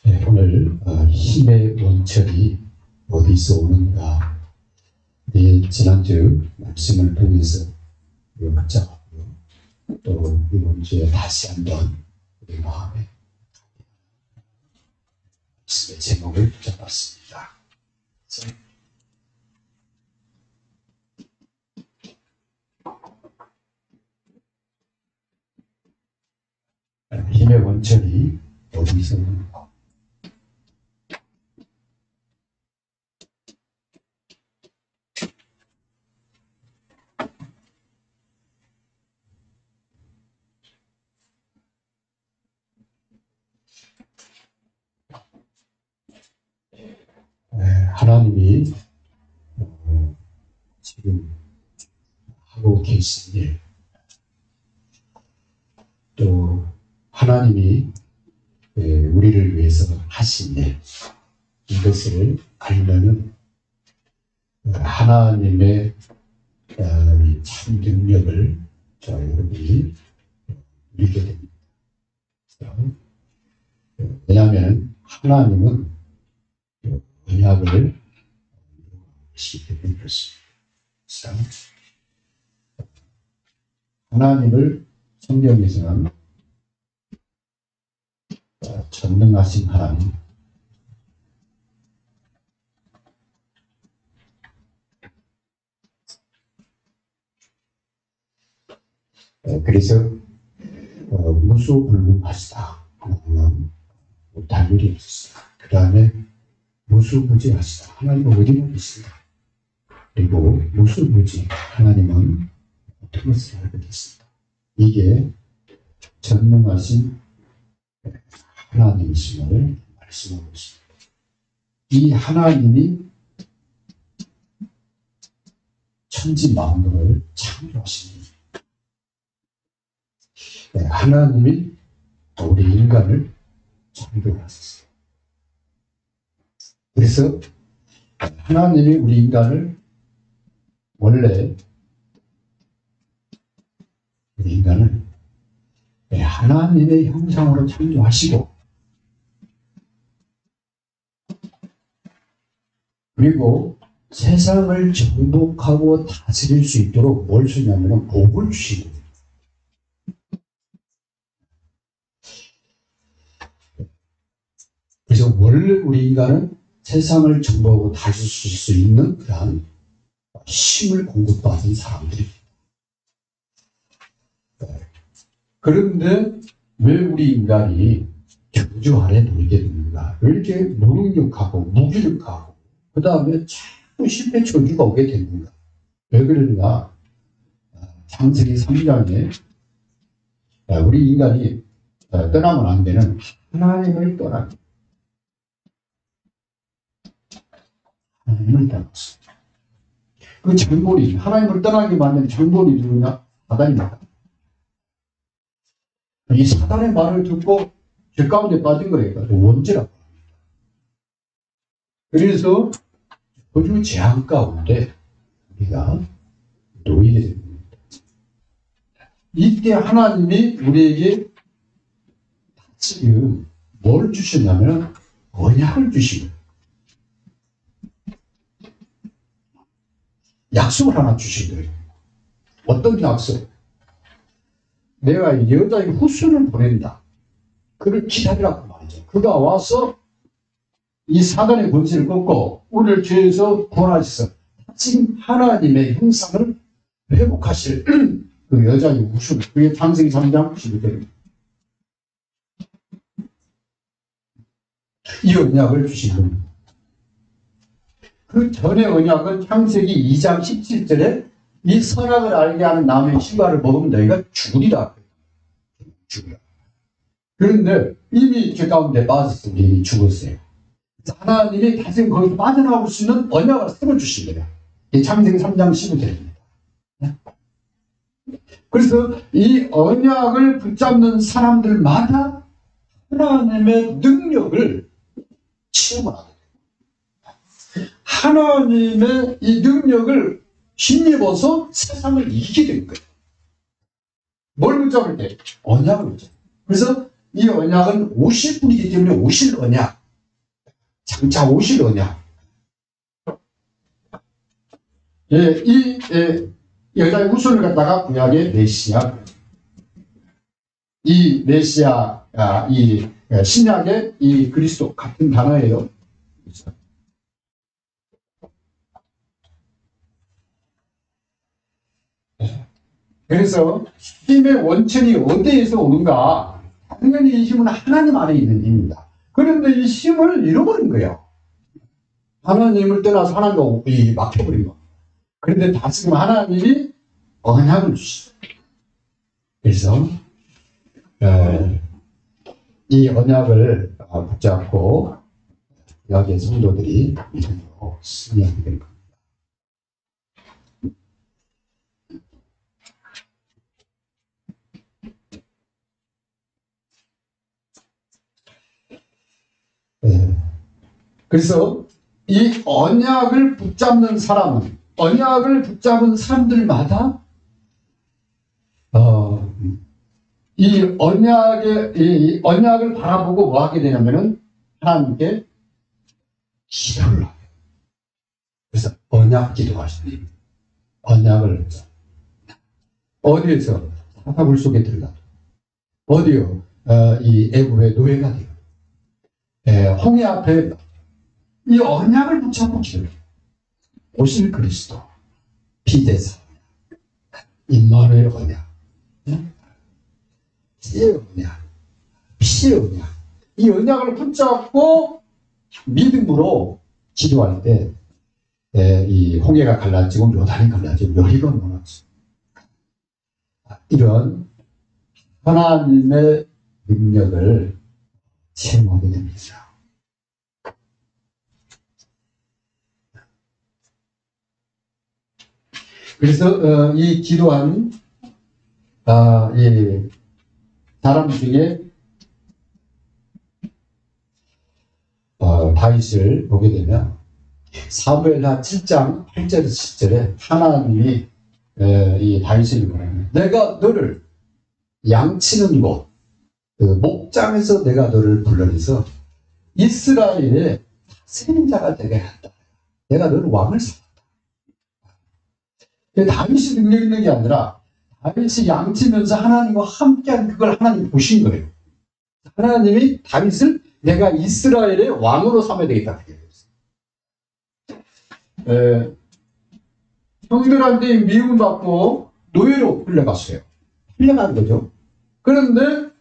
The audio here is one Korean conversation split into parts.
네, 오늘 힘의 원천이 어디서 오는가. 지난주 말씀을 통해서 묻자고요. 또 이번 주에 다시 한번 우리 마음에 말씀의 제목을 붙여봤습니다. 힘의 원천이 어디서 오는가. 하나님이 지금 하고 계신 일, 또 하나님이 우리를 위해서 하신 일, 이것을 알면은 하나님의 참 능력을 여러분이 믿게 됩니다. 왜냐하면 하나님은 언약을 하시기 때문에 그렇습니다. 하나님을 성경에서는 전능하신 하나님, 그래서 무소불능하시다. 하나님은 못할 일이 없으시다. 그 다음에 무수부지하시다. 하나님은 어디로 계신다. 그리고 무수부지, 하나님은 어떤 것을 알게 됐습니다. 이게 전능하신 하나님이심을 말씀하고 있습니다. 이 하나님이 천지 만물을 창조하신 분입니다. 하나님이 우리 인간을 창조하셨어요. 그래서 하나님이 우리 인간을 원래 우리 인간을 하나님의 형상으로 창조하시고, 그리고 세상을 정복하고 다스릴 수 있도록 뭘 주냐면 복을 주시는 거예요. 그래서 원래 우리 인간은 세상을 정복하고 다스릴 수 있는 그러한 힘을 공급받은 사람들입니다. 그런데 왜 우리 인간이 저주 아래 놀게 되는가? 왜 이렇게 무능력하고 무기력하고 그 다음에 자꾸 실패 저주가 오게 되는가? 왜 그러는가? 창세기 3장에 우리 인간이 떠나면 안 되는 하나님을 떠나기. 하나님을 떠났어. 그 장본인, 하나님을 떠나게 만든 장본이 누구냐? 사단입니다. 이 사단의 말을 듣고 죄 가운데 빠진 거니까 원죄라고 합니다. 그래서 저주 재앙 가운데 우리가 놓이게 됩니다. 이때 하나님이 우리에게 지금 뭘 주셨냐면 언약을 주신 거예요. 약속을 하나 주신 거예요. 어떤 약속? 내가 여자에게 후손을 보낸다. 그를 기다리라고 말이죠. 그가 와서 이 사단의 권세를 꺾고 우리를 죄에서 구원하셔서 지금 하나님의 형상을 회복하실 그 여자의 후손, 그게 창세기 3장 12절입니다. 이 언약을 주신 겁니다. 그 전의 언약은 창세기 2장 17절에 이 선악을 알게 하는 나무의 씨과를 먹으면 너희가 죽으리라. 죽으라. 그런데 이미 죄 가운데 빠졌으니 이미 죽었어요. 하나님이 다시 거기서 빠져나올 수 있는 언약을 새로 주신 거예요. 이 창세기 3장 15절입니다. 그래서 이 언약을 붙잡는 사람들마다 하나님의 능력을 체험을 하게 돼요. 하나님의 이 능력을 힘입어서 세상을 이기게 된 거예요. 뭘 붙잡을 때? 언약을 붙잡아요. 그래서 이 언약은 오실 분이기 때문에 오실 언약. 장차 오실 언약. 예, 여자의 후손을 갖다가 구약의 메시아. 이 메시아, 이 신약의 이 그리스도 같은 단어예요. 그래서 힘의 원천이 어디에서 오는가? 당연히 이 힘은 하나님 안에 있는 힘입니다. 그런데 이 힘을 잃어버린 거예요. 하나님을 떠나서 하나님과 막혀버린 거. 그런데 다시금 하나님이 언약을 주시죠. 그래서 이 언약을 붙잡고 여기에 성도들이 믿음으로 승리하게 된 겁니다. 그래서 이 언약을 붙잡는 사람은, 언약을 붙잡은 사람들마다 이 언약을 바라보고 뭐 하게 되냐면은 하나님께 기도를 하게. 그래서 언약 기도하시는 분. 언약을 어디에서 사물 속에 들어가. 어디요? 이 애굽의 노예가 되고. 홍해 앞에 이 언약을 붙잡고 기도를 해요. 오실 그리스도, 피대사, 임마누엘 언약, 피의 언약, 피의 언약. 이 언약을 붙잡고 믿음으로 기도할 때, 이 홍해가 갈라지고 요단이 갈라지고 여리고 무너지고 이런 하나님의 능력을 체험하게 됩니다. 그래서 이 기도한 이 사람 중에 다윗을 보게 되면 사무엘하 7장 8절에서 10절에 하나님이 이 다윗을 말합니다. 내가 너를 양치는 곳, 그 목장에서 내가 너를 불러내서 이스라엘의 다스림자가 되게 한다. 내가 너를 왕을 삼았다. 다윗이 능력 있는 게 아니라 다윗이 양치면서 하나님과 함께한 그걸 하나님이 보신 거예요. 하나님이 다윗을 내가 이스라엘의 왕으로 삼아야 되겠다. 형들한테 미움받고 노예로 끌려갔어요. 끌려간 거죠. 그런데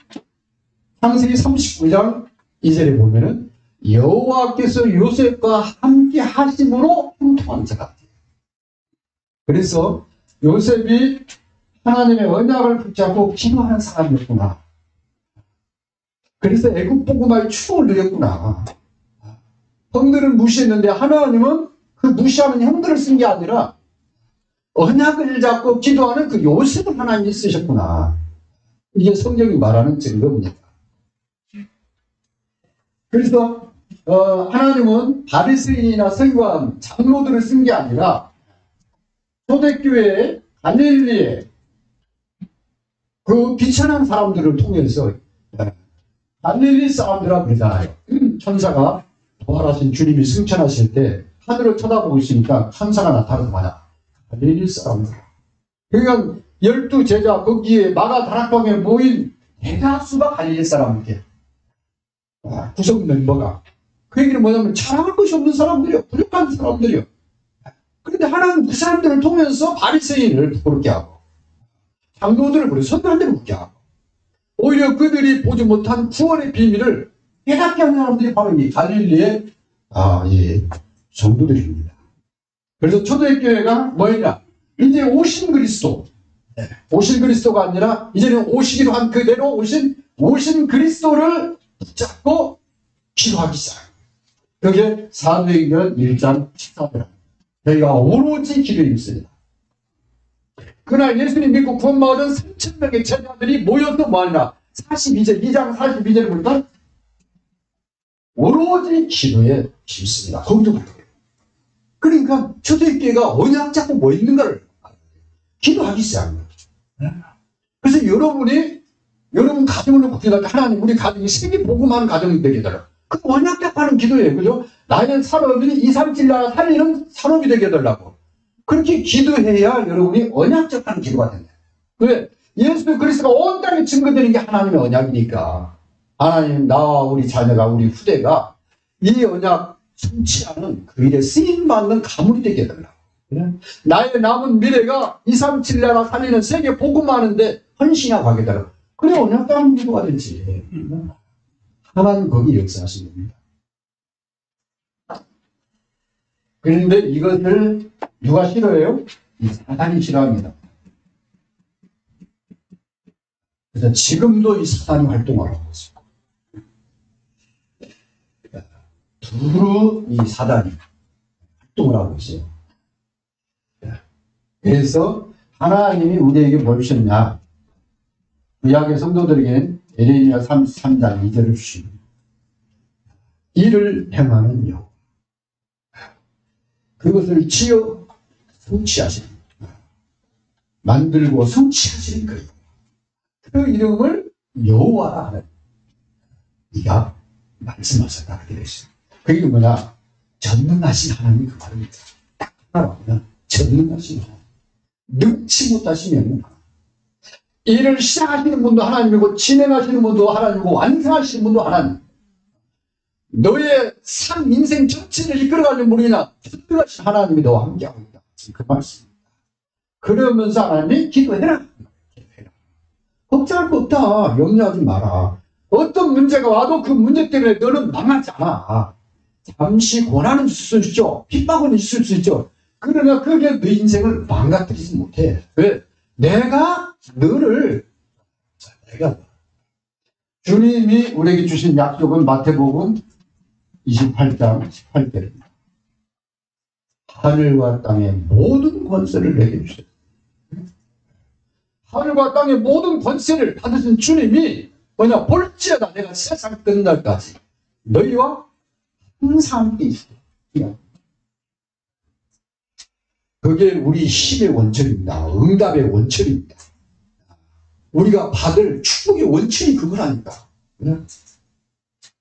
창세기 39장 2절에 보면은 여호와께서 요셉과 함께 하심으로 형통한 자가 돼요. 그래서 요셉이 하나님의 언약을 붙잡고 기도하는 사람이었구나. 그래서 애굽 복음화의 추억을 누렸구나. 형들은 무시했는데 하나님은 그 무시하는 형들을 쓴 게 아니라 언약을 잡고 기도하는 그 요셉을 하나님이 쓰셨구나. 이게 성경이 말하는 증거입니다. 그래서 하나님은 바리새인이나 서기관 장로들을 쓴 게 아니라 초대교회 갈릴리에 그 비천한 사람들을 통해서 갈릴리 사람들아 그러잖아요. 천사가 부활하신 주님이 승천하실 때 하늘을 쳐다보고 있으니까 천사가 나타나서 뭐냐? 갈릴리 사람들. 그러니까 12제자 거기에 마가 다락방에 모인 대다수가 갈릴리 사람들. 구성 멤버가. 그 얘기는 뭐냐면 자랑할 것이 없는 사람들이요. 부족한 사람들이요. 그런데 하나님은 그 사람들을 통해서 바리새인을 부끄럽게 하고 장로들을 부르 선배들을 부끄럽게 하고 오히려 그들이 보지 못한 구원의 비밀을 깨닫게 하는 사람들이 바로 이 갈릴리의 이 성도들입니다. 그래서 초대교회가 뭐냐? 이제 오신 그리스도. 오신 그리스도가 아니라 이제는 오시기로 한 그대로 오신 그리스도를 붙잡고 기도하기 시작합니다. 그게 사도행전 1장 14절. 저희가 오로지 기도에 있습니다. 그날 예수님 믿고 구원받은 3,000명의 제자들이 모여서 뭐하냐? 42절, 2장 42절을 보니까 오로지 기도에 힘씁니다. 거기도 그래요. 그러니까 초대교회가 언약 잡고 뭐 있는가를 기도하기 시작합니다. 그래서 여러분이 여러분 가정을 놓고 기도할 때 하나님 우리 가정이 세계 복음하는 가정이 되게 해달라. 그 언약답하는 기도예요. 그죠? 나의 산업이 2, 3, 7 나라 살리는 산업이 되게 해달라고. 그렇게 기도해야 여러분이 언약적하는 기도가 된다. 왜? 예수 그리스도가 온 땅에 증거되는 게 하나님의 언약이니까. 하나님, 나와 우리 자녀가, 우리 후대가 이 언약 성취하는 그 일에 쓰임받는 가문이 되게 해달라고. 그래? 나의 남은 미래가 2, 3, 7 나라 살리는 세계 복음하는데 헌신하게 해달라고. 그래, 언약답한 기도가 되지. 하나님 거기 역사하신 겁니다. 그런데 이것을 누가 싫어해요? 이 사단이 싫어합니다. 그래서 지금도 이 사단이 활동을 하고 있습니다. 두루 이 사단이 활동을 하고 있어요. 그래서 하나님이 우리에게 뭘 주셨냐? 구약의 성도들에게는 에레미야 33장 2절을 주십니다. 이를 행하는 여호와 그것을 지어 성취하시는 만들고 성취하시는 그 이름을 여호와라 하는 네가 말씀하셨다 하게 됐어요. 그게 뭐냐? 전능하신 하나님이 그 말입니다. 딱 하나로 전능하신 하나님. 능치 못하시면 일을 시작하시는 분도 하나님이고 진행하시는 분도 하나님이고 완성하시는 분도 하나님. 너의 삶 인생 전체를 이끌어가는 분이나 전능하신 하나님이 너와 함께하고 있다. 그 말씀입니다. 그러면서 하나님이 기도해라. 걱정할 거 없다. 염려하지 마라. 어떤 문제가 와도 그 문제 때문에 너는 망하지 않아. 잠시 고난은 있을 수 있죠. 핍박은 있을 수 있죠. 그러나 그게 너 인생을 망가뜨리지 못해. 왜? 내가 주님이 우리에게 주신 약속은 마태복음 28장 18절입니다. 하늘과 땅의 모든 권세를 내게 주셨다. 하늘과 땅의 모든 권세를 받으신 주님이 뭐냐? 볼지어다 내가 세상 끝날까지 너희와 항상 함께 있어. 그게 우리 힘의 원천입니다. 응답의 원천입니다. 우리가 받을 축복의 원천이 그거라니까.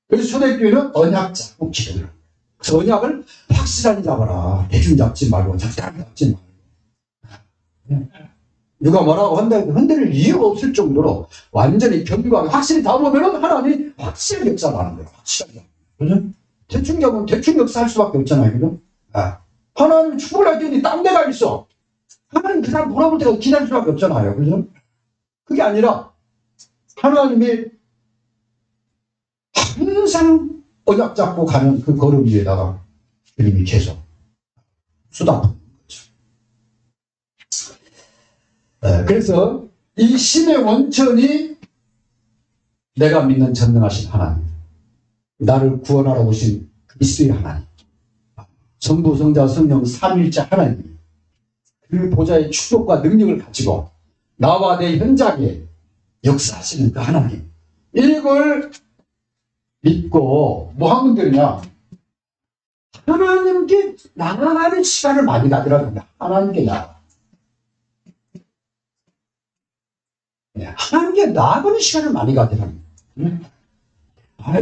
그래서 초대교회는 언약 잡고 기도를 합니다. 그래서 언약을 확실하게 잡아라. 대충 잡지 말고 적당히 잡지 말고. 누가 뭐라고 흔들릴 이유가 없을 정도로 완전히 견고하게 확실히 잡으면 하나님이 확실히 역사를 하는 거예요. 확실하게. 그죠? 대충 잡으면 대충 역사할 수밖에 없잖아요. 그죠? 하나님 축복을 할 때니 딴 데가 있어. 하나님 그 사람 돌아볼 때가 기다릴 수밖에 없잖아요. 그죠? 그게 아니라 하나님이 항상 언약 잡고 가는 그 걸음 위에다가 주님이 계속 수다 푸는 거죠. 그래서 이 신의 원천이 내가 믿는 전능하신 하나님, 나를 구원하러 오신 그리스도의 하나님, 성부, 성자, 성령, 삼위일체 하나님, 그 보좌의 축복과 능력을 가지고 나와 내 현장에 역사하시는 그 하나님, 이걸 믿고 뭐 하면 되느냐? 하나님께 나아가는 시간을 많이 가지라는 하나님께 나아가. 하나님께 나아가는 시간을 많이 가지라는 거예요.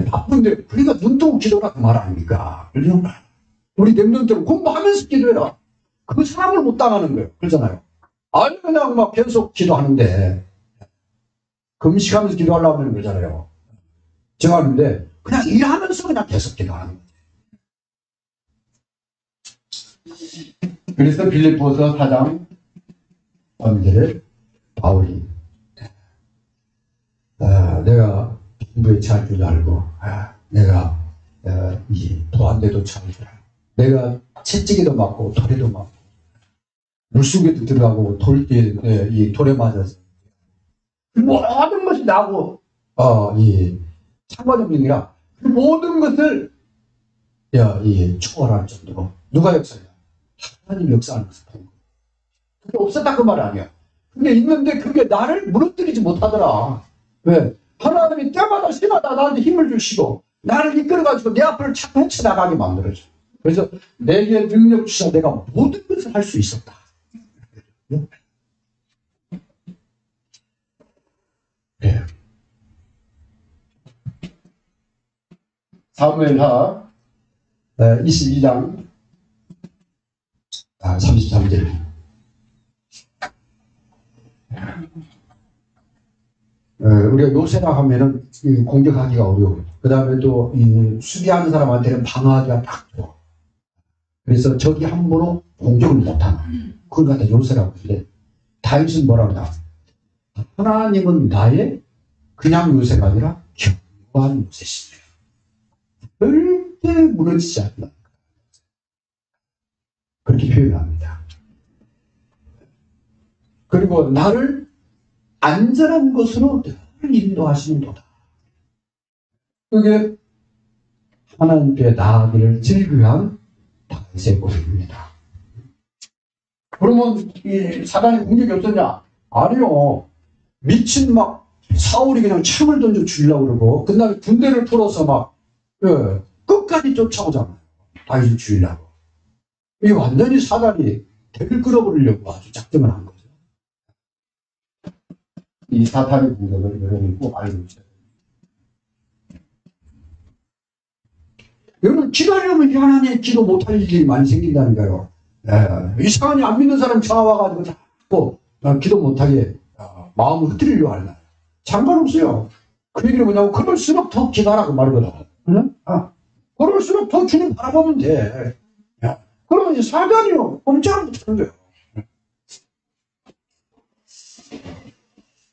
바쁜데 그러니까 눈 뜨고 기도라 그 말 아닙니까? 그죠? 우리 렘넌트는 공부하면서 기도해라. 그 사람을 못 당하는 거예요. 그렇잖아요. 아니 그냥 막 계속 기도하는데 금식하면서 기도하려고 하는 거잖아요. 제가 하는데 그냥 일하면서 그냥 계속 기도하는 거예요. 그래서 빌립보서 4장 3절에 바울이 내가 빈부에 처할 줄 알고 내가 이 도안대도 처할 줄 알고 내가 채찍에도 맞고 돌에도 맞고 물속에도 들어가고 이 돌에 맞아서 모든 것이 나고 이 상관없는 게라 그 모든 것을 초월할 정도로 누가 역사냐? 하나님 역사하는 것을 본 거예요. 그게 없었다 그 말 아니야. 그게 있는데 그게 나를 무너뜨리지 못하더라. 왜? 하나님이 때마다 시마다 나한테 힘을 주시고 나를 이끌어가지고 내 앞을 자꾸 헤쳐나가게 만들어줘. 그래서 내게 능력 주셔서 내가 모든 것을 할 수 있었다. 네. 사무엘하 22장 33절. 우리가 요새라 하면은 공격하기가 어려워요. 그 다음에 또 수비하는 사람한테는 방어하기가 딱 좋아. 그래서 적이 함부로 공격을 못하는 그걸 갖다 요새라고 하는데, 다윗은 뭐라고 하냐? 하나님은 나의 그냥 요새가 아니라 견고한 요새시네요. 절대 무너지지 않는다. 그렇게 표현합니다. 그리고 나를 안전한 곳으로 늘 인도하시는 도다. 그게 하나님께 나아가기를 즐거워한 다윗의 고백입니다. 그러면 이 사단의 공격이 없었냐? 아니요. 미친 막 사울이 그냥 창을 던져 죽이려고 그러고, 그 다음에 군대를 풀어서 막 끝까지 쫓아오잖아요. 다윗을 죽이려고. 이 완전히 사단이 대를 끌어버리려고 아주 작정을 한 거죠. 이 사탄의 공격을 여러분이 꼭 알고 있어요. 여러분, 기도하려면 하나님 기도 못할 일이 많이 생긴다니까요. 이상하니 안 믿는 사람 전화 와가지고 자꾸 기도 못하게 마음을 흐트리려고 하는 거예요. 상관없어요. 그 얘기는 뭐냐고, 그럴수록 더 기도하라고 말이거든. 응? 그럴수록 더 주님 바라보면 돼. 그러면 이제 사단이요. 꼼짝을 못하는 거예요.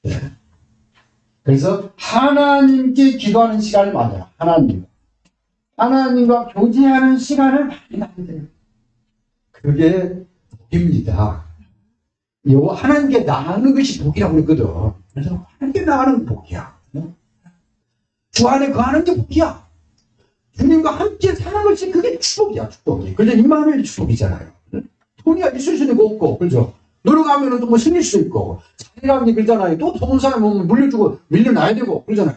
네. 그래서 하나님께 기도하는 시간을 만들어. 하나님과 교제하는 시간을 많이 만들어요. 그게 복입니다. 하나님께 나가는 것이 복이라고 그랬거든. 그래서 하나님께 나가는 게 복이야. 주 안에 거하는 게 복이야. 주님과 함께 사는 것이 그게 축복이야, 축복이. 그래서 임마누엘 축복이잖아요. 돈이 있을 수도 없고, 그죠? 놀러가면 또 뭐 생길 수도 있고, 자리라는 게 그러잖아요. 또 좋은 사람 오면 물려주고, 밀려놔야 되고, 그러잖아요.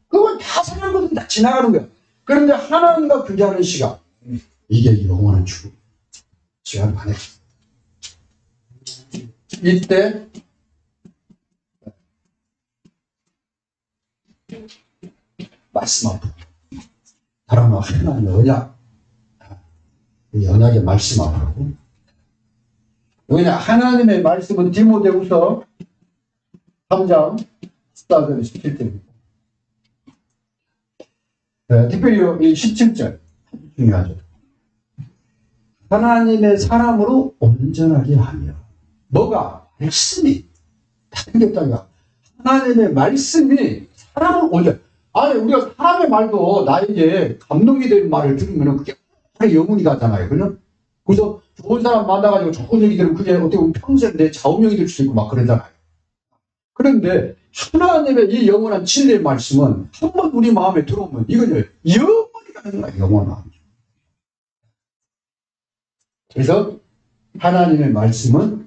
그건 다 사는 것은 다 지나가는 거야. 그런데 하나님과 교제하는 시간, 이게 영원한 축복. 시간 반에. 이때, 말씀 앞으로. 사람은 하나님의 언약의 말씀 앞으로. 왜냐, 하나님의 말씀은 디모데후서 3장 14절 17절입니다. 특별히 이 17절 중요하죠. 하나님의 사람으로 온전하게 하며. 뭐가? 말씀이. 다른 게 없다니까. 하나님의 말씀이 사람을 온전. 아니, 우리가 사람의 말도 나에게 감동이 되는 말을 들으면 그게 영혼이 가잖아요. 그래서 좋은 사람 만나가지고 좋은 얘기 들으면 그게 어떻게 보면 평생 내 좌우명이 될 수 있고 막 그러잖아요. 그런데 하나님의 이 영원한 진리의 말씀은 한번 우리 마음에 들어오면 이건 영원히 가는 거야, 영원한. 그래서 하나님의 말씀은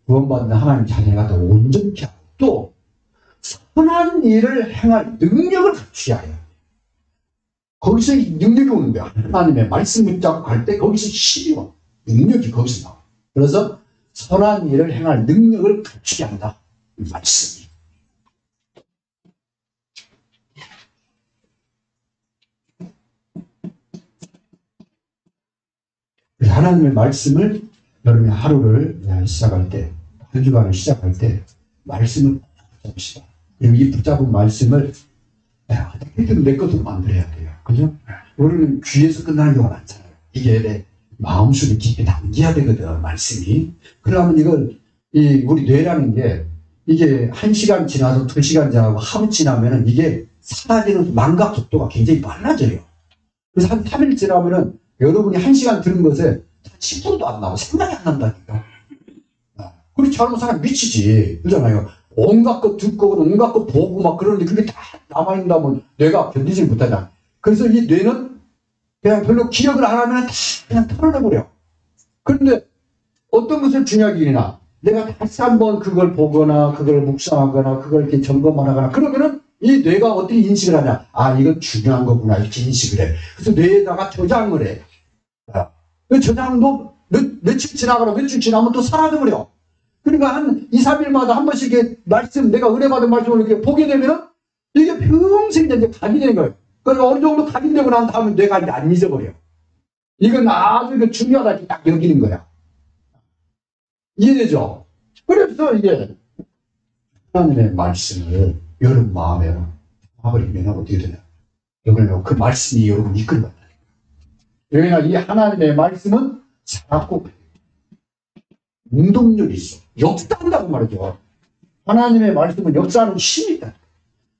구원받는 하나님 자녀가 더 온전케 하고 또 선한 일을 행할 능력을 갖추어야 해요. 거기서 능력이 오는 거야. 하나님의 말씀 붙잡고 갈 때 거기서 힘이 와. 능력이 거기서 나와. 그래서 선한 일을 행할 능력을 갖추게 한다. 말씀이. 하나님의 말씀을 여러분의 하루를 시작할 때, 한 주간을 시작할 때 말씀을 붙잡으시다. 그리고 이 붙잡은 말씀을 어떻게든 내 것으로 만들어야 돼요. 그죠? 우리는 귀에서 끝나는 경우가 많잖아요. 이게 내 마음속에 깊이 담겨야 되거든, 말씀이. 그러면 이걸, 우리 뇌라는 게, 이게 1시간 지나서 2시간 지나고 하루 지나면은 이게 사라지는 망각 속도가 굉장히 빨라져요. 그래서 한 3일 지나면은 여러분이 1시간 들은 것에 10%도 안 나고 생각이 안 난다니까. 그렇지 않으면 사람 미치지. 그러잖아요. 온갖 것 듣고, 온갖 것 보고 막 그러는데 그게 다 남아있다면 뇌가 견디질 못하잖아. 그래서 이 뇌는 그냥 별로 기억을 안 하면 다 그냥 털어내버려. 그런데 어떤 것을 중요하게 여기나 내가 다시 한번 그걸 보거나 그걸 묵상하거나 그걸 이렇게 점검하거나 그러면은 이 뇌가 어떻게 인식을 하냐. 아, 이건 중요한 거구나. 이렇게 인식을 해. 그래서 뇌에다가 저장을 해. 그 저장도 며칠 지나거나 며칠 지나면 또 사라져버려. 그러니까 한 2, 3일마다 한 번씩 이렇게 말씀, 내가 은혜 받은 말씀을 이렇게 보게 되면 이게 평생 이제 각이 되는 거예요. 그리고 어느 정도 각인되고 난 다음에 뇌가 이제 안 잊어버려. 이건 아주 중요하다 딱 여기는 거야. 이해되죠? 그래서 이게 하나님의 말씀을 여러분 마음에 담아버리면 어떻게 되냐? 여러분 그 말씀이 여러분 이끌어요. 왜냐하면 이 하나님의 말씀은 살았고 운동력이 있어. 역사한다고 말이죠. 하나님의 말씀은 역사하는 힘이다.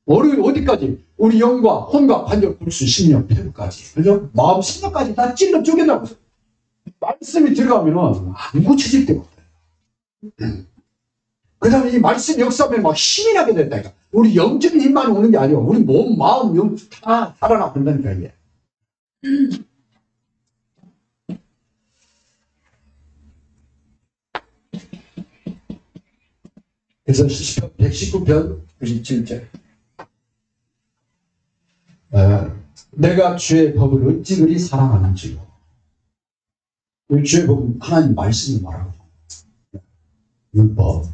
어디까지? 우리 영과 혼과 관절, 불수, 심령, 피부까지. 그죠? 마음, 생각까지 다 찔러 쪼개다고. 말씀이 들어가면은 안 고쳐질 데가 없어요. 그 다음에 이 말씀 역사하면 막 힘이 나게 된다니까. 우리 영적인 힘만 오는 게 아니고, 우리 몸, 마음, 영 다 살아나본다니까, 이게. 그래서 119편 97절. 내가 주의 법을 어찌 그리 사랑하는지요. 주의 법은 하나님 말씀을 말하고 율법.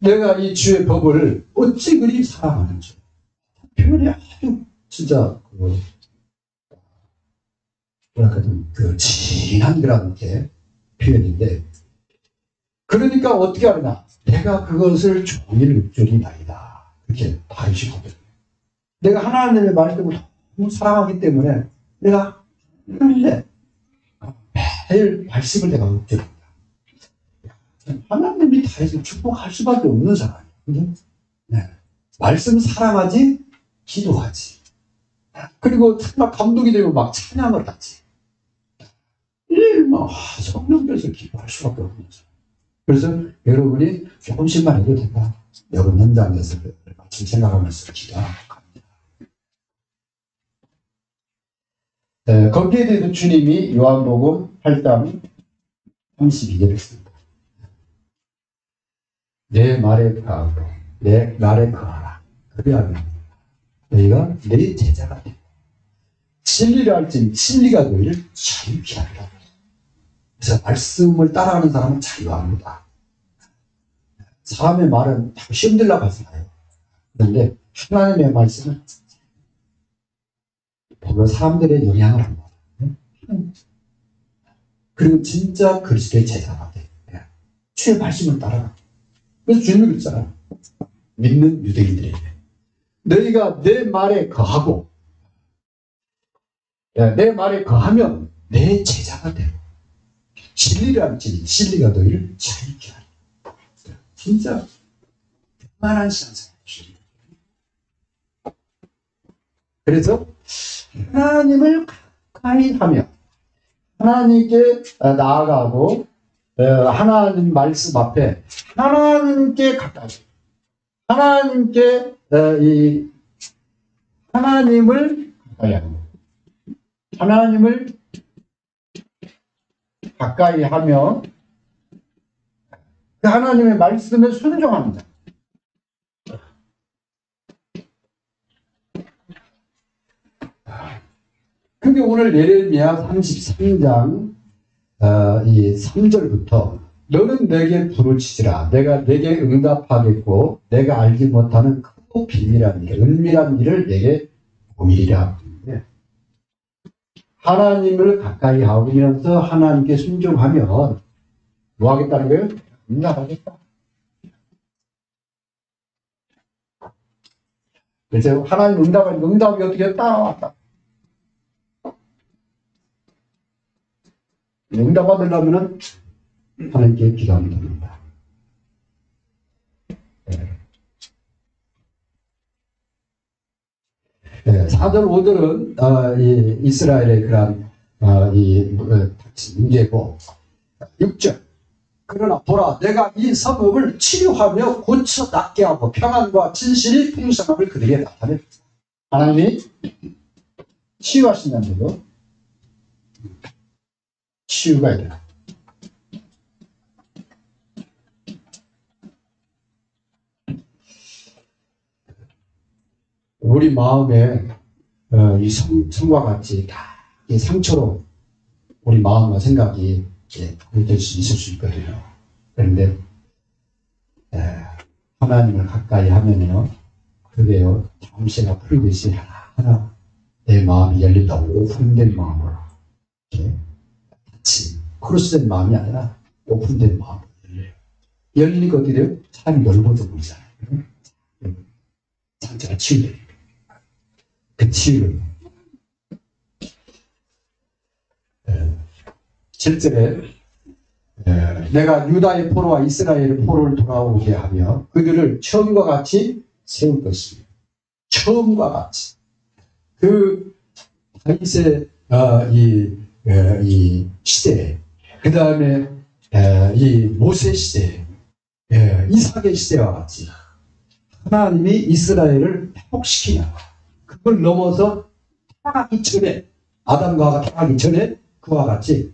내가 이 주의 법을 어찌 그리 사랑하는지. 표현이 아주 진짜 그 진한 그런 게 표현인데, 그러니까 어떻게 하느냐. 내가 그것을 종일 읊조리나이다. 이렇게 다윗이 거거든요. 내가 하나님의 말씀을 너무 사랑하기 때문에 내가 매일 말씀을 내가 읊조린다. 하나님이 다윗을 축복할 수밖에 없는 사람이에요. 네. 말씀 사랑하지, 기도하지. 그리고 막 감동이 되고 막 찬양을 하지. 성령께서 기도할 수밖에 없는 사람. 그래서 여러분이 조금씩만 해도 된다. 여러분 현장에서 마침 생각하면서 기도하고 갑니다. 거기에 대해서 주님이 요한복음 8장 32절을 씁니다. 내 말에 거하고 내 말에 거하라. 그리하면 너희가 내 제자가 되고 진리를 알지니 진리가 너희를 자유케 하리라. 그래서 말씀을 따라하는 사람은 자유합니다. 사람의 말은 다 시험들라고 하잖아요. 그런데 하나님의 말씀은 보면 사람들의 영향을 합니다. 그리고 진짜 그리스도의 제자가 돼. 주의 말씀을 따라라. 그래서 주님이 그랬잖아요. 믿는 유대인들에게 너희가 내 말에 거하고 내 말에 거하면 내 제자가 되고 진리를 알지니 진리가 너희를 자유케 하리. 진짜 그만한 신앙생활이에요. 그래서 하나님을 가까이 하며 하나님께 나아가고 하나님 말씀 앞에 하나님께 가까이 하나님께 하나님을 가까이 하는 거예요. 하나님을 가까이 하며 그 하나님의 말씀에 순종합니다. 근데 오늘 예레미야 33장 이 3절부터 너는 내게 부르짖으라. 내가 내게 응답하겠고 내가 알지 못하는 크고 비밀한 일, 은밀한 일을 내게 보이리라. 하나님을 가까이 하면서 하나님께 순종하면 뭐 하겠다는 거예요? 응답하겠다. 그래서 하나님 응답이 어떻게 따라왔다. 응답 받으려면 하나님께 기도하면 됩니다. 4절, 5절은 이스라엘의 그런 문제고, 6절. 그러나 보라, 내가 이 성읍을 치료하며 고쳐 낫게 하고 평안과 진실이 풍성함을 그들에게 나타냈다. 하나님이 치유하신다는 거죠. 치유가 일어나. 우리 마음에 이 성과 같이 다 이 상처로 우리 마음과 생각이 될 수 있을 수 있거든요. 그런데 하나님을 가까이 하면요, 그게요 잠시가 풀리듯이 하나 내 마음이 열린다. 오픈된 마음으로. 같이 크로스된 마음이 아니라 오픈된 마음으로 열려요. 열리니까 어떻게 돼요? 사람이 넓어져 보이잖아요. 상처가 치유돼요. 그 치유를 7절에 내가 유다의 포로와 이스라엘의 포로를 돌아오게 하며 그들을 처음과 같이 세울 것이며 처음과 같이 그 다윗의 이 시대 그 다음에 이 모세 시대 이삭의 시대와 같이 하나님이 이스라엘을 회복시키냐 그걸 넘어서 타락하기 전에 아담과 하와가 타락하기 전에 그와 같이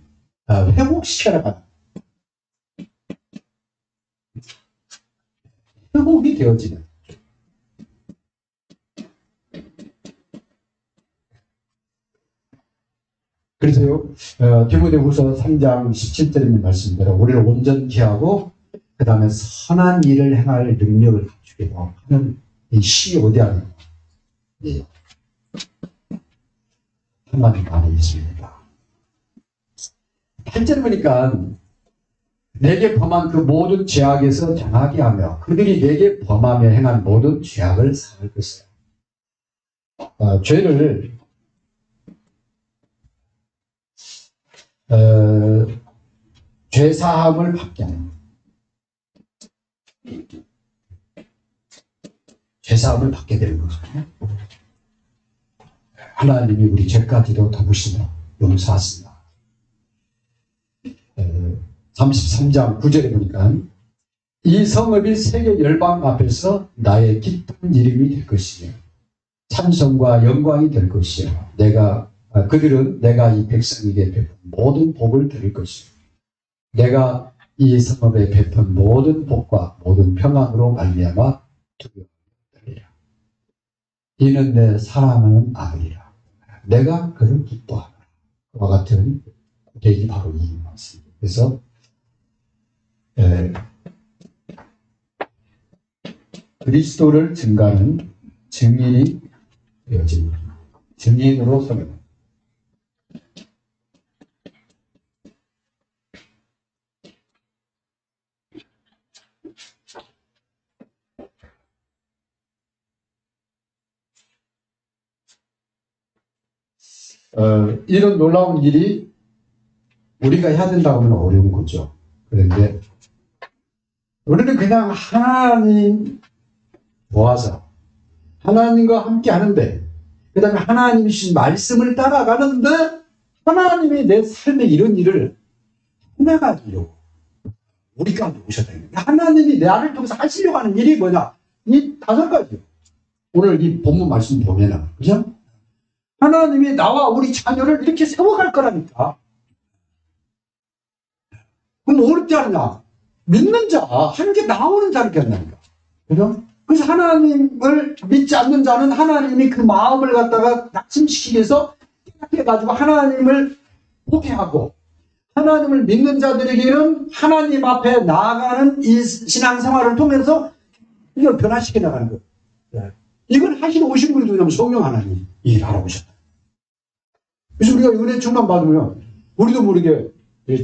회복시켜나가는 회복이 되어지는 그래서요 디모데후서 3장 17절에 있는 말씀대로 우리를 온전케 하고 그 다음에 선한 일을 행할 능력을 갖추게 하는 이 시 어디 아니에요? 예. 하나님 안에 있습니다. 8절 보니까 내게 범한 그 모든 죄악에서 정하게 하며 그들이 내게 범하며 행한 모든 죄악을 사할 것이다. 죄를 죄사함을 받게 하는 죄사함을 받게 되는 거거든요. 하나님이 우리 죄까지도 덮으시며 용서하신다. 33장 9절에 보니까 이 성읍이 세계 열방 앞에서 나의 기쁜 이름이 될 것이며 찬송과 영광이 될 것이요 그들은 내가 이 백성에게 베푼 모든 복을 들을 것이요 내가 이 성읍에 베푼 모든 복과 모든 평안으로 말미암아 두려워하리라. 이는 내 사랑하는 아들이라. 내가 그를 기뻐하노라. 그와 같은 고백이 바로 이 말씀입니다. 그래서 그리스도를 증거하는 증인이 되어집니다. 증인으로 서는 이런 놀라운 일이 우리가 해야 된다고 하면 어려운 거죠. 그런데 우리는 그냥 하나님 모아서 하나님과 함께 하는데 그 다음에 하나님이 주신 말씀을 따라가는데 하나님이 내 삶에 이런 일을 해나가려고 우리 가운데 오셨다. 하나님이 나를 통해서 하시려고 하는 일이 뭐냐? 이 5가지. 오늘 이 본문 말씀 보면은 그죠? 하나님이 나와 우리 자녀를 이렇게 세워갈 거라니까. 그럼 어렵지 않냐? 믿는 자, 하나님께 나오는 자를 갖는다니까. 그죠? 그래서 하나님을 믿지 않는 자는 하나님이 그 마음을 갖다가 낙심시키기 위해서 생각해가지고 하나님을 포기하고 하나님을 믿는 자들에게는 하나님 앞에 나아가는 이 신앙생활을 통해서 이걸 변화시켜 나가는 거예요. 이걸 하시러 오신 분이 누구냐면 성령 하나님 일하러 오셨다. 그래서 우리가 은혜 충만 받으면 우리도 모르게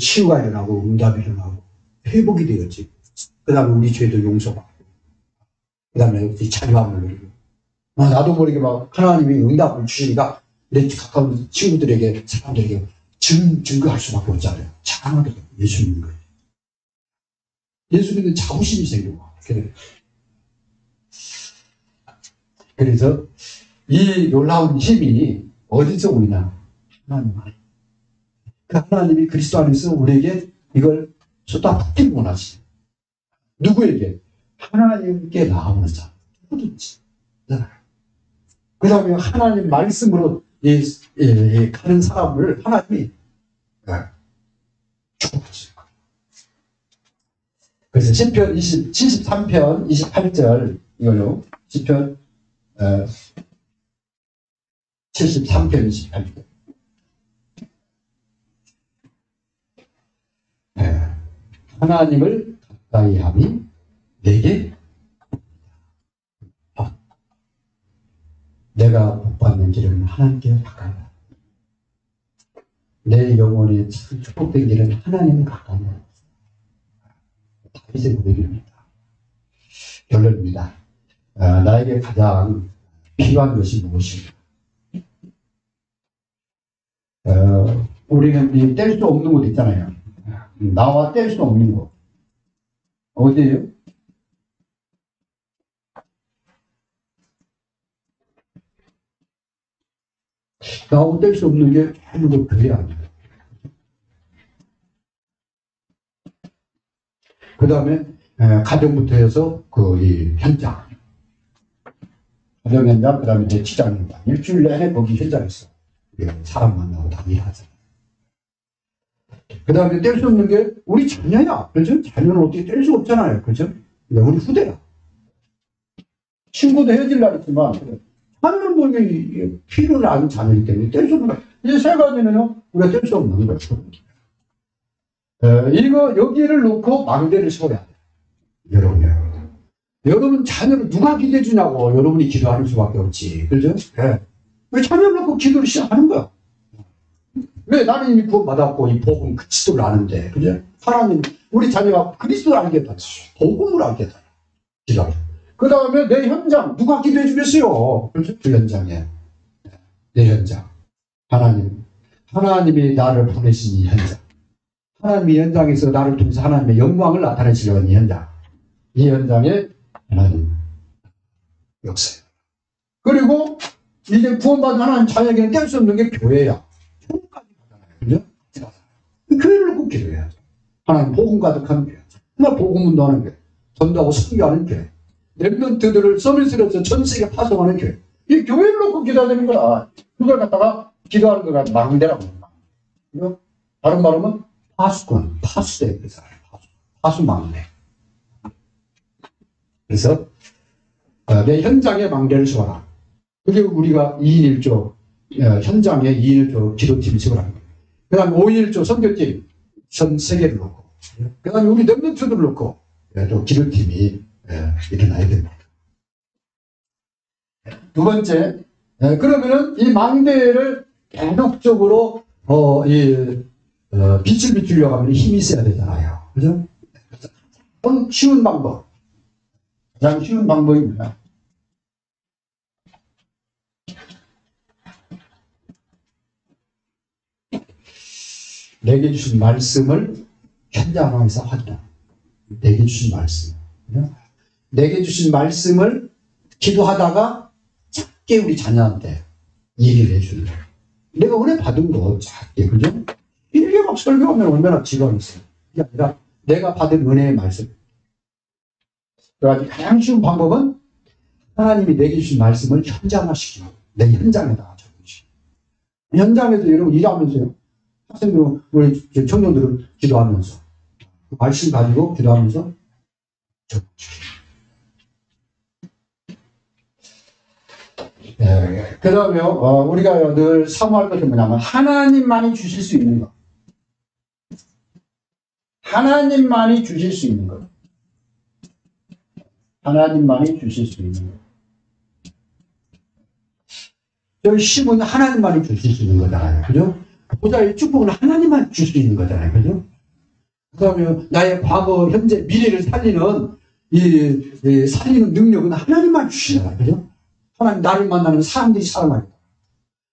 치유가 일어나고 응답이 일어나고 회복이 되었지. 그 다음에 우리 죄도 용서받고 그 다음에 자유함을 누리고 나도 모르게 막 하나님이 응답을 주시니까 내 가까운 친구들에게 사람들에게 증거할 수밖에 없잖아요. 자랑하게 되고 예수 믿는 거예요. 예수 믿는 자부심이 생기고 그래서 이 놀라운 힘이 어디서 오냐? 하나님 안에. 그 하나님이 그리스도 안에서 우리에게 이걸 쏟아붓기를 원하시죠. 누구에게? 하나님께 나오는 자. 누구든지. 그 다음에 하나님 말씀으로 가는 사람을 하나님이 축복하실 거예요. 그래서 시편 73편 28절 이걸로 시편 73편 28절 하나님을 가까이 함이 내가 못 받는 길은 하나님께 가까이 가. 내 영혼의 축복된 길은 하나님을 가까이 가. 다윗의 고백입니다. 결론입니다. 나에게 가장 필요한 것이 무엇인가? 우리는 뗄 수 없는 곳 있잖아요. 나와 뗄 수 없는 곳. 어디예요? 나하고 뗄 수 없는 게 전부 교회 아니에요. 그 다음에 가정부터 해서 이 현장. 가정 현장, 그 다음에 내 직장 현장. 일주일 내내 거기 현장에서 사람 만나고 다 일하잖아요. 그 다음에 뗄 수 없는 게 우리 자녀야. 그죠? 자녀는 어떻게 뗄 수 없잖아요. 그죠? 우리 후대야. 친구도 헤어질라 했지만, 자녀는 뭐, 필요를 아는 자녀이기 때문에 뗄 수 없는 거야. 이제 세 가지는요, 우리가 뗄 수 없는 거예요. 여기를 놓고 망대를 세워야 돼요. 여러분 자녀를 누가 기대해 주냐고 여러분이 기도하는 수밖에 없지. 그죠? 네. 왜 자녀를 놓고 기도를 시작하는 거야? 왜 나는 이미 구원받았고 이 복음 그리스도를 아는데, 그죠? 하나님, 우리 자녀가 그리스도를 알겠다. 복음을 알겠다. 기도하죠. 그 다음에 내 현장, 누가 기도해 주겠어요? 그죠? 그 현장에. 내 현장. 하나님이 나를 보내신 이 현장. 하나님의 현장에서 나를 통해서 하나님의 영광을 나타내시려는 이 현장. 이 현장에 하나님 역사예요. 그리고 이제 구원받은 하나님 자녀에게는 뗄 수 없는 게 교회야. 교회까지 가잖아요. 그죠? 교회를 꼭 기도해야죠. 하나님 복음 가득한 교회. 정말 복음 운동하는 교회. 전도하고 선교하는 교회. 렘넌트들을 서밋으로서 전 세계 파송하는 교회. 이 교회를 놓고 기도해야 되는 거야. 그걸 갖다가 기도하는 거가 망대라고 합니다. 다른 말하면 파수꾼, 파수대, 파수망대. 그래서 내 현장에 망대를 세워라. 그게 우리가 2인 1조 현장에 2인 1조 기도팀을 세우라는 거예요. 그 다음에 5인 1조 선교팀 전 세계를 놓고, 그 다음에 우리 렘넌트들을 놓고 또 기도팀이 일어나야 됩니다. 두 번째, 그러면은 이 망대를 계속적으로 빛을 비추려고 하면 힘이 있어야 되잖아요. 그죠? 가장 쉬운 방법. 가장 쉬운 방법입니다. 내게 주신 말씀을 현장에서 확인하라. 내게 주신 말씀. 내게 주신 말씀을 기도하다가 작게 우리 자녀한테 얘기를 해주는 거예요. 내가 은혜 받은 거 작게, 그죠? 이게 막 설교하면 얼마나 지루하겠어요. 그게 아니라 내가 받은 은혜의 말씀. 그래가지고 가장 쉬운 방법은 하나님이 내게 주신 말씀을 현장화시키고 내 현장에다가 적으시고, 현장에서 여러분 일하면서요, 학생들, 우리 청년들은 기도하면서 그 말씀 가지고 기도하면서 적으시고, 그 다음에 우리가 늘 사모할 것은 뭐냐면 하나님만이 주실 수 있는 것. 하나님만이 주실 수 있는 것. 하나님만이 주실 수 있는 것. 저희 힘은 하나님만이 주실 수 있는 거잖아요. 그죠? 보좌의 축복은 하나님만 줄 수 있는 거잖아요. 그죠? 그 다음에 나의 과거, 현재, 미래를 살리는 살리는 능력은 하나님만 주시잖아요. 그죠? 하나님 나를 만나면 사람들이 살아나겠다.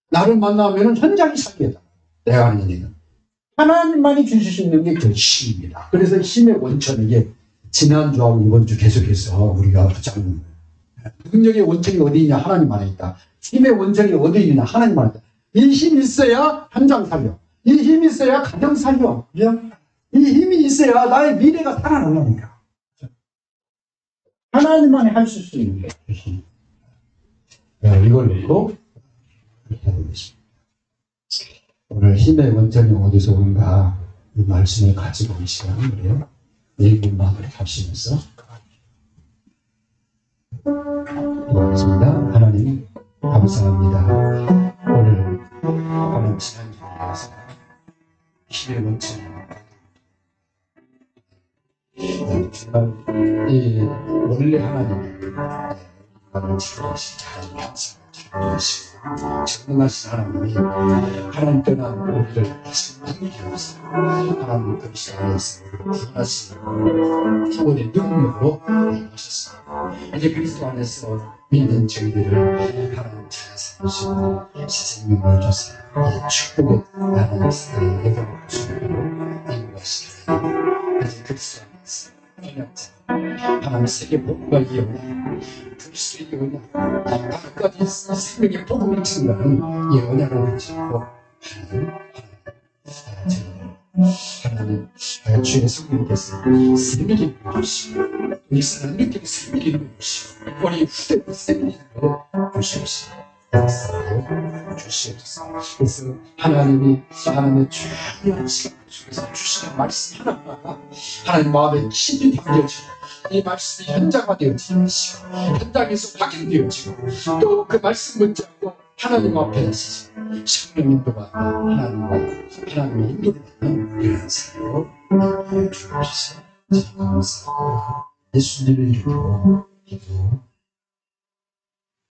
나를 만나면 현장이 살겠다. 내가 하는 얘기는. 하나님만이 주실 수 있는 게 그 힘입니다. 그래서 힘의 원천, 이게 지난주하고 이번주 계속해서 우리가 붙잡는 거예요. 능력의 원천이 어디 있냐? 하나님 안에 있다. 힘의 원천이 어디 있냐? 하나님 안에 있다. 이 힘이 있어야 현장 살려. 이 힘이 있어야 가정 살려. 그죠? 이 힘이 있어야 나의 미래가 살아나니까. 하나님만이 하실 수 있는 게 그 힘. 이걸 놓고 해보겠습니다. 오늘 힘의 원천이 어디서 오는가 이 말씀을 가지고 이 시간은 그래요. 1분만을 하시면서 기도하겠습니다. 하나님 감사합니다. 오늘 하나님 지난주에 이어서 힘의 원천이 정말 이 원래 하나님이 나를 지도하신 하나님 감사합니다. 참되시고 전능하신 하나님이 하나님 떠난 우리를 다시 만들기 위해서 하나님 그리스도 안에서 우리를 구원하시는 구원의 능력으로 오셨습니다. 이제 그리스도 안에서 믿는 저희들을 하나님 찾아서 생명을 주세요. 이 축복은 하나님 내가 먹고 싶은 인구하시기를 이제 그리스도 안에서 하나님 세계 복음과 이 언약 그리스도의 언약 끝까지 이 생명의 복음을 증거하는 이 언약을 붙잡고 하나님 주의 성령께서 생명을 주시고 우리 사람들에게 생명을 주시고 우리 후대에 생명을 주시옵소서. 주시옵소서. 그래서 하나님이 하나님의 중요한 시간 속에서 주시는 말씀 하나하나 하나님 마음에 깊이 담겨지고 이 말씀이 현장화되어지고 현장에서 확인되어지고 또 그 말씀 붙잡고 하나님 앞에 성령 인도받는 하나님의 인도를 받는 이런 삶으로 주옵소서. 감사합니다. 예수님의 이름으로 기도